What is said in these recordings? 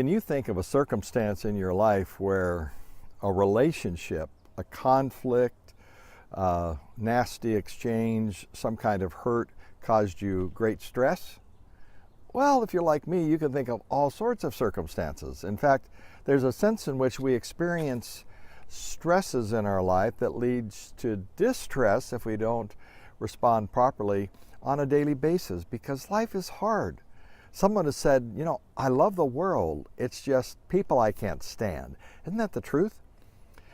Can you think of a circumstance in your life where a relationship, a conflict, nasty exchange, some kind of hurt caused you great stress? Well, if you're like me, you can think of all sorts of circumstances. In fact, there's a sense in which we experience stresses in our life that leads to distress if we don't respond properly on a daily basis, because life is hard. Someone has said, I love the world, it's just people I can't stand. Isn't that the truth?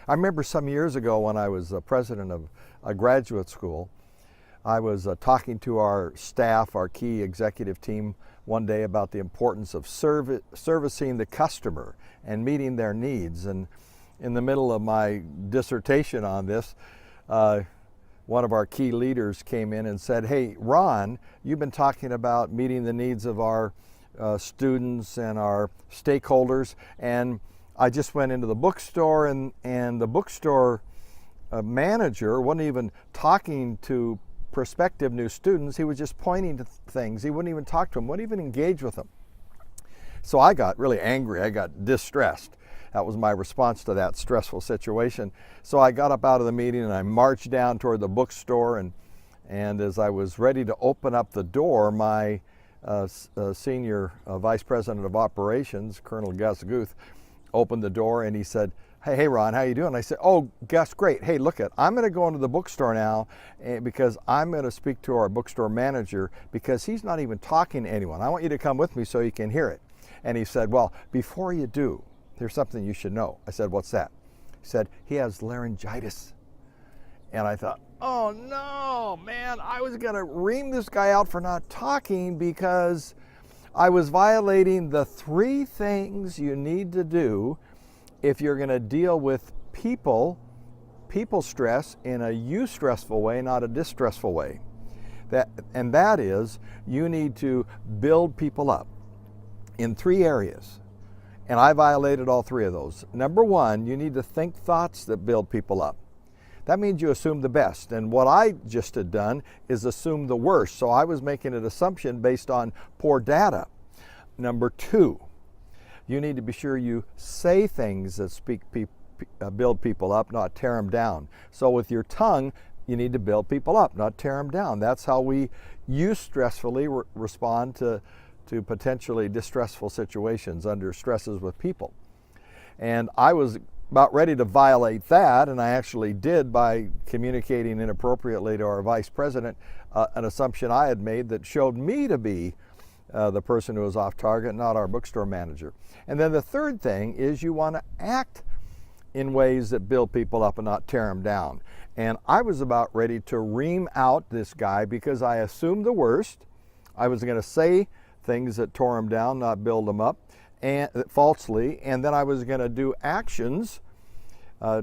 I remember some years ago when I was president of a graduate school, I was talking to our staff, our key executive team, one day about the importance of servicing the customer and meeting their needs. And in the middle of my dissertation on this, one of our key leaders came in and said, "Hey, Ron, you've been talking about meeting the needs of our students and our stakeholders, and I just went into the bookstore and the bookstore manager wasn't even talking to prospective new students. He was just pointing to things. He wouldn't even talk to them, wouldn't even engage with them." So I got really angry. I got distressed. That was my response to that stressful situation. So I got up out of the meeting and I marched down toward the bookstore, and as I was ready to open up the door, my senior vice president of operations, Colonel Gus Guth, opened the door and he said, Hey Ron, how you doing? I said, "Oh, Gus, great. Hey, look I'm going to go into the bookstore now because I'm going to speak to our bookstore manager because he's not even talking to anyone. I want you to come with me so you can hear it." And he said, "Well, before you do, there's something you should know." I said, "What's that?" He said, "He has laryngitis." And I thought, oh no, man, I was going to ream this guy out for not talking because I was violating the 3 things you need to do if you're going to deal with people stress in a eustressful way, not a distressful way. That is, you need to build people up in 3 areas. And I violated all 3 of those. Number 1, you need to think thoughts that build people up. That means you assume the best. And what I just had done is assume the worst. So I was making an assumption based on poor data. Number 2, you need to be sure you say things that build people up, not tear them down. So with your tongue, you need to build people up, not tear them down. That's how we eustressfully respond to potentially distressful situations under stresses with people. And I was about ready to violate that, and I actually did by communicating inappropriately to our vice president an assumption I had made that showed me to be the person who was off target, not our bookstore manager. And then the third thing is you want to act in ways that build people up and not tear them down. And I was about ready to ream out this guy because I assumed the worst. I was going to say things that tore him down, not build him up, and falsely, and then I was going to do actions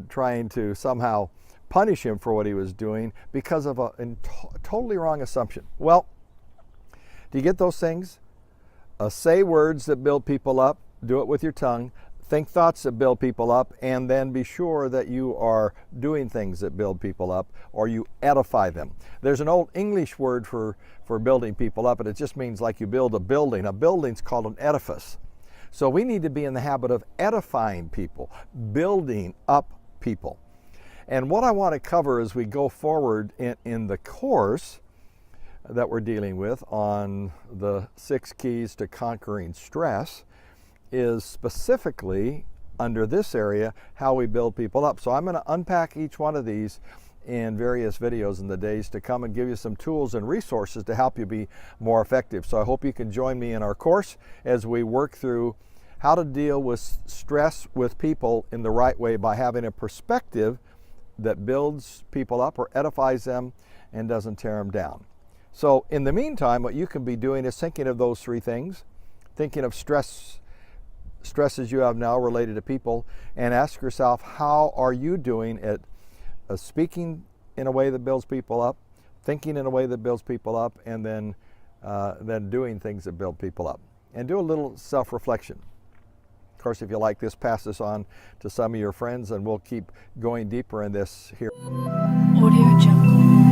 trying to somehow punish him for what he was doing because of a totally wrong assumption. Well, do you get those things? Say words that build people up, do it with your tongue, think thoughts that build people up, and then be sure that you are doing things that build people up or you edify them. There's an old English word for building people up, and it just means like you build a building. A building's called an edifice. So we need to be in the habit of edifying people, building up people. And what I want to cover as we go forward in the course that we're dealing with on the 6 keys to conquering stress is specifically under this area, how we build people up. So I'm going to unpack each one of these in various videos in the days to come and give you some tools and resources to help you be more effective. So I hope you can join me in our course as we work through how to deal with stress with people in the right way by having a perspective that builds people up or edifies them and doesn't tear them down. So in the meantime, what you can be doing is thinking of those 3 things, thinking of stresses you have now related to people, and ask yourself, how are you doing at speaking in a way that builds people up, thinking in a way that builds people up, and then doing things that build people up. And do a little self-reflection. Of course, if you like this, pass this on to some of your friends, and we'll keep going deeper in this here. Audio Jungle.